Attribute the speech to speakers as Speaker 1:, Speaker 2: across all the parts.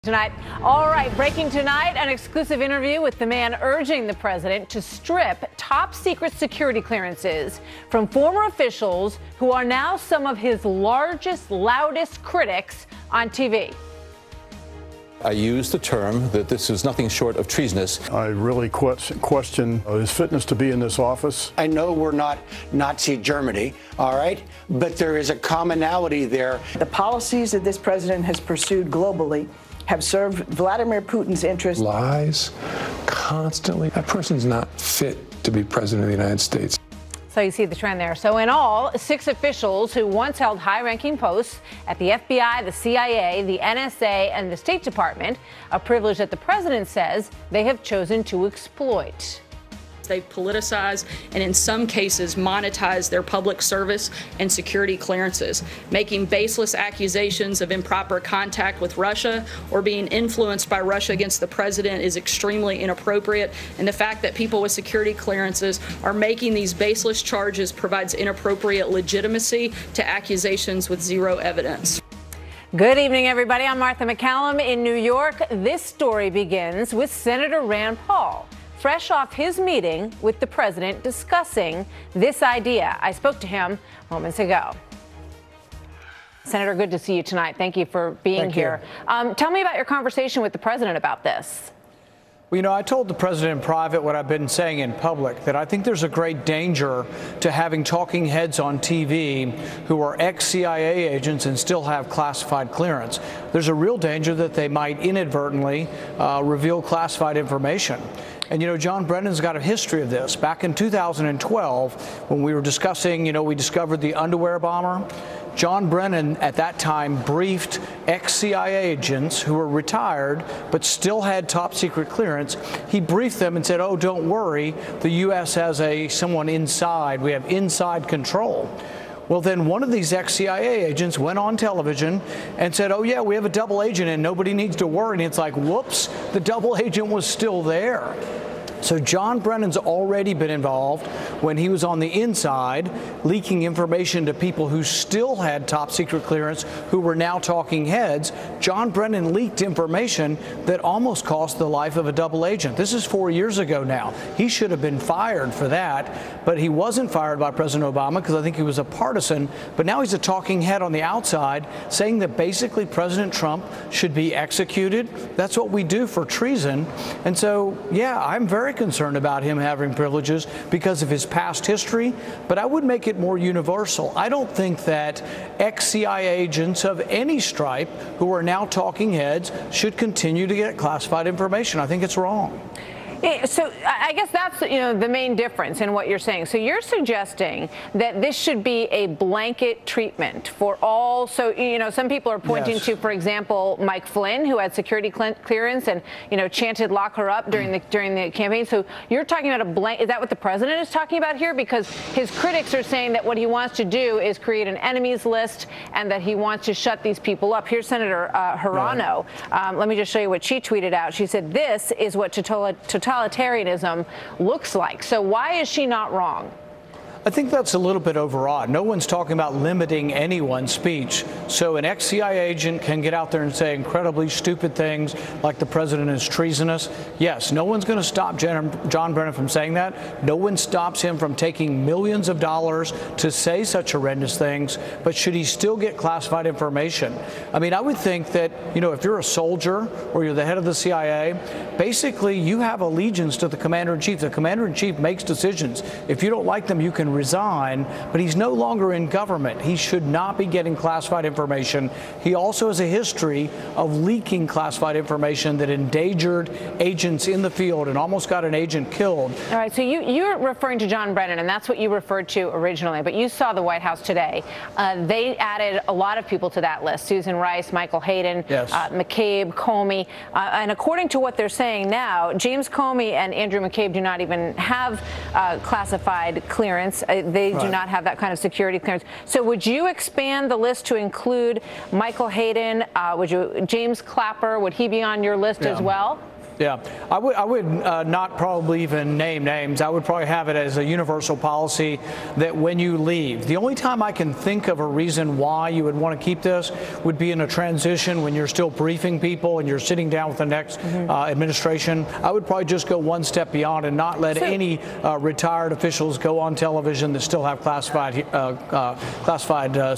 Speaker 1: Tonight. All right, breaking tonight, an exclusive interview with the man urging the president to strip top secret security clearances from former officials who are now some of his largest, loudest critics on TV.
Speaker 2: I use the term that this is nothing short of treasonous.
Speaker 3: I really question his fitness to be in this office.
Speaker 4: I know we're not Nazi Germany, all right, but there is a commonality there.
Speaker 5: The policies that this president has pursued globally have served Vladimir Putin's interests.
Speaker 6: Lies constantly. That person's not fit to be president of the United States.
Speaker 1: So you see the trend there. So in all, 6 officials who once held high-ranking posts at the FBI, the CIA, the NSA, and the State Department, a privilege that the president says they have chosen to exploit.
Speaker 7: They politicize and in some cases monetize their public service and security clearances. Making baseless accusations of improper contact with Russia or being influenced by Russia against the president is extremely inappropriate. And the fact that people with security clearances are making these baseless charges provides inappropriate legitimacy to accusations with zero evidence.
Speaker 1: Good evening, everybody. I'm Martha McCallum in New York. This story begins with Senator Rand Paul, fresh off his meeting with the president discussing this idea. I spoke to him moments ago. Senator, good to see you tonight. Thank you for being here. Tell me about your conversation with the president about this.
Speaker 8: Well, you know, I told the president in private what I've been saying in public, that I think there's a great danger to having talking heads on TV who are ex-CIA agents and still have classified clearance. There's a real danger that they might inadvertently reveal classified information. And, you know, John Brennan's got a history of this. Back in 2012, when we were discussing, you know, we discovered the underwear bomber, John Brennan at that time briefed ex-CIA agents who were retired but still had top secret clearance. He briefed them and said, oh, don't worry, the U.S. has someone inside. We have inside control. Well, then one of these ex-CIA agents went on television and said, oh, yeah, we have a double agent and nobody needs to worry. And it's like, whoops, the double agent was still there. So John Brennan's already been involved when he was on the inside, leaking information to people who still had top secret clearance, who were now talking heads. John Brennan leaked information that almost cost the life of a double agent. This is 4 years ago now. He should have been fired for that, but he wasn't fired by President Obama because I think he was a partisan. But now he's a talking head on the outside saying that basically President Trump should be executed. That's what we do for treason. And so, yeah, I'm very concerned about him having privileges because of his past history, but I would make it more universal. I don't think that ex-CIA agents of any stripe who are now talking heads should continue to get classified information. I think it's wrong.
Speaker 1: So I guess that's, you know, the main difference in what you're saying. So you're suggesting that this should be a blanket treatment for all. So, you know, some people are pointing to, for example, Mike Flynn, who had security clearance and, you know, chanted "lock her up" during the campaign. So you're talking about a blank. Is that what the president is talking about here? Because his critics are saying that what he wants to do is create an enemies list and that he wants to shut these people up. Here's Senator Hirano. Let me just show you what she tweeted out. She said, "This is what totalitarianism looks like." So why is she not wrong?
Speaker 8: I think that's a little bit overwrought. No one's talking about limiting anyone's speech. So an ex-CIA agent can get out there and say incredibly stupid things like the president is treasonous. Yes, no one's going to stop John Brennan from saying that. No one stops him from taking millions of dollars to say such horrendous things. But should he still get classified information? I mean, I would think that, you know, if you're a soldier or you're the head of the CIA, basically you have allegiance to the commander-in-chief. The commander-in-chief makes decisions. If you don't like them, you can resign, but he's no longer in government. He should not be getting classified information. He also has a history of leaking classified information that endangered agents in the field and almost got an agent killed. All
Speaker 1: right, so you're referring to John Brennan, and that's what you referred to originally, but you saw the White House today. They added a lot of people to that list: Susan Rice, Michael Hayden, McCabe, Comey, and according to what they're saying now, James Comey and Andrew McCabe do not even have classified clearance. They do not have that kind of security clearance. So would you expand the list to include Michael Hayden? James Clapper, would he be on your list as well?
Speaker 8: Yeah, I would not probably even name names. I would probably have it as a universal policy that when you leave, the only time I can think of a reason why you would want to keep this would be in a transition when you're still briefing people and you're sitting down with the next administration. I would probably just go one step beyond and not let any retired officials go on television that still have classified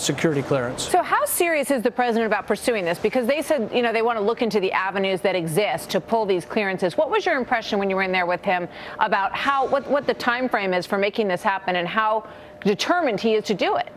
Speaker 8: security clearance.
Speaker 1: So how serious is the president about pursuing this? Because they said, they want to look into the avenues that exist to pull these clearances. What was your impression when you were in there with him about what the time frame is for making this happen and how determined he is to do it?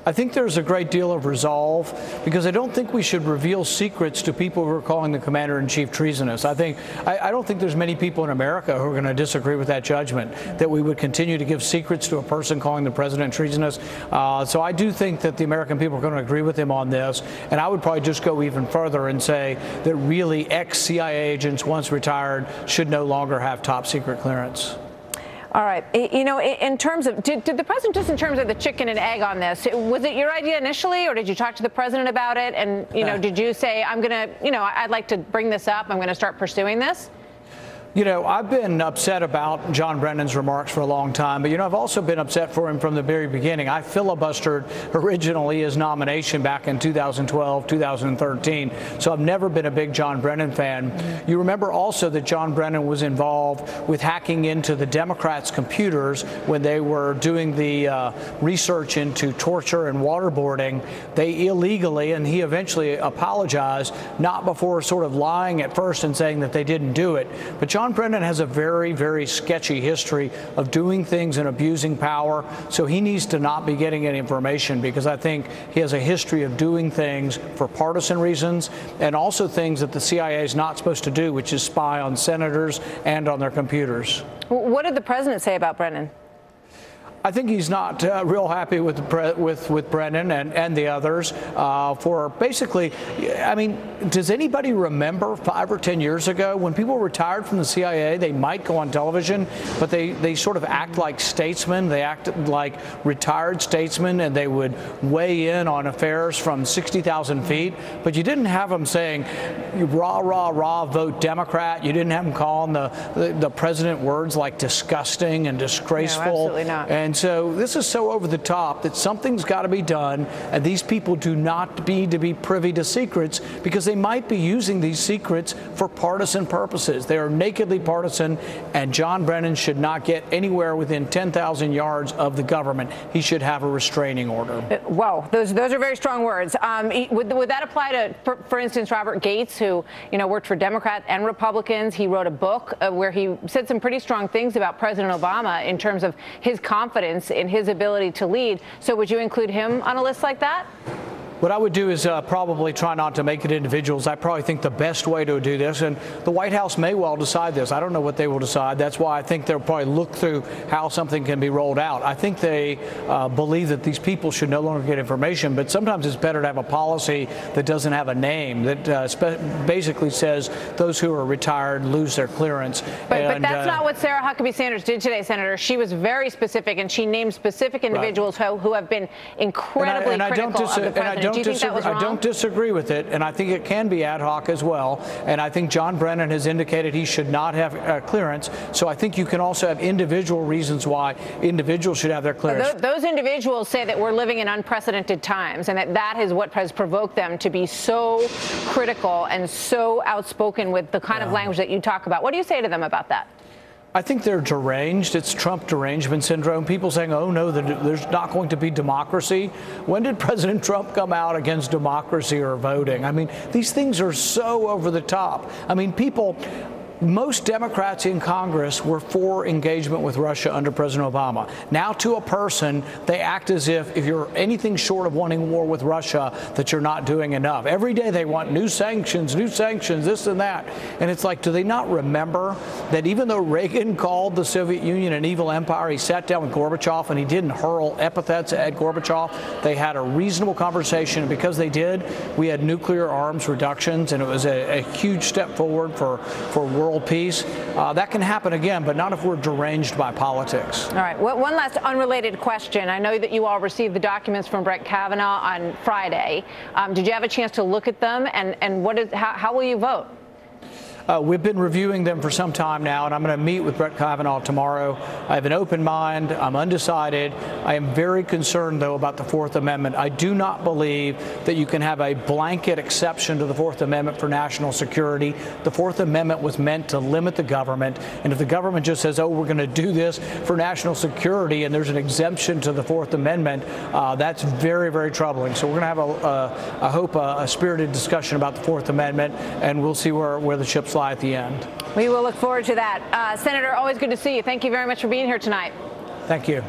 Speaker 8: I think there's a great deal of resolve because I don't think we should reveal secrets to people who are calling the commander-in-chief treasonous. I don't think there's many people in America who are going to disagree with that judgment, that we would continue to give secrets to a person calling the president treasonous. So I do think that the American people are going to agree with him on this. And I would probably just go even further and say that really ex-CIA agents, once retired, should no longer have top secret clearance.
Speaker 1: All right. In terms of, did the president, just in terms of the chicken and egg on this, was it your idea initially, or did you talk to the president about it? And, did you say, I'm going to, I'd like to bring this up, I'm going to start pursuing this?
Speaker 8: I've been upset about John Brennan's remarks for a long time, but, I've also been upset for him from the very beginning. I filibustered originally his nomination back in 2012, 2013, so I've never been a big John Brennan fan. You remember also that John Brennan was involved with hacking into the Democrats' computers when they were doing the research into torture and waterboarding. They illegally, and he eventually apologized, not before sort of lying at first and saying that they didn't do it. But John Brennan has a very, very sketchy history of doing things and abusing power, so he needs to not be getting any information because I think he has a history of doing things for partisan reasons and also things that the CIA is not supposed to do, which is spy on senators and on their computers.
Speaker 1: What did the president say about Brennan?
Speaker 8: I think he's not real happy with Brennan and the others for basically, I mean, does anybody remember 5 or 10 years ago when people retired from the CIA, they might go on television, but they sort of act like statesmen. They act like retired statesmen, and they would weigh in on affairs from 60,000 feet. But you didn't have them saying, rah, rah, rah, vote Democrat. You didn't have them calling the president words like disgusting and disgraceful.
Speaker 1: No, absolutely not.
Speaker 8: And so this is so over the top that something's got to be done, and these people do not need to be privy to secrets because they might be using these secrets for partisan purposes. They are nakedly partisan, and John Brennan should not get anywhere within 10,000 yards of the government. He should have a restraining order.
Speaker 1: Wow, those are very strong words. Would that apply to, for instance, Robert Gates, who worked for Democrats and Republicans? He wrote a book where he said some pretty strong things about President Obama in terms of his confidence in his ability to lead. So would you include him on a list like that?
Speaker 8: What I would do is probably try not to make it individuals. I probably think the best way to do this, and the White House may well decide this. I don't know what they will decide. That's why I think they'll probably look through how something can be rolled out. I think they believe that these people should no longer get information, but sometimes it's better to have a policy that doesn't have a name, that basically says those who are retired lose their clearance.
Speaker 1: But that's not what Sarah Huckabee Sanders did today, Senator. She was very specific, and she named specific individuals who have been incredibly critical of the president.
Speaker 8: I don't disagree with it, and I think it can be ad hoc as well. And I think John Brennan has indicated he should not have clearance. So I think you can also have individual reasons why individuals should have their clearance.
Speaker 1: Those individuals say that we're living in unprecedented times, and that is what has provoked them to be so critical and so outspoken with the kind of language that you talk about. What do you say to them about that?
Speaker 8: I think they're deranged. It's Trump derangement syndrome. People saying, oh, no, there's not going to be democracy. When did President Trump come out against democracy or voting? I mean, these things are so over the top. I mean, most Democrats in Congress were for engagement with Russia under President Obama. Now, to a person, they act as if you're anything short of wanting war with Russia, that you're not doing enough. Every day they want new sanctions, this and that. And it's like, do they not remember that even though Reagan called the Soviet Union an evil empire, he sat down with Gorbachev and he didn't hurl epithets at Gorbachev. They had a reasonable conversation, and because they did, we had nuclear arms reductions, and it was a huge step forward for world peace. That can happen again, but not if we're deranged by politics.
Speaker 1: All right. One last unrelated question. I know that you all received the documents from Brett Kavanaugh on Friday. Did you have a chance to look at them? And how will you vote?
Speaker 8: We've been reviewing them for some time now, and I'm going to meet with Brett Kavanaugh tomorrow. I have an open mind. I'm undecided. I am very concerned, though, about the Fourth Amendment. I do not believe that you can have a blanket exception to the Fourth Amendment for national security. The Fourth Amendment was meant to limit the government, and if the government just says, oh, we're going to do this for national security, and there's an exemption to the Fourth Amendment, that's very, very troubling. So we're going to have, I hope, a spirited discussion about the Fourth Amendment, and we'll see where the chips lie at the end.
Speaker 1: We will look forward to that. Senator, always good to see you. Thank you very much for being here tonight.
Speaker 8: Thank you.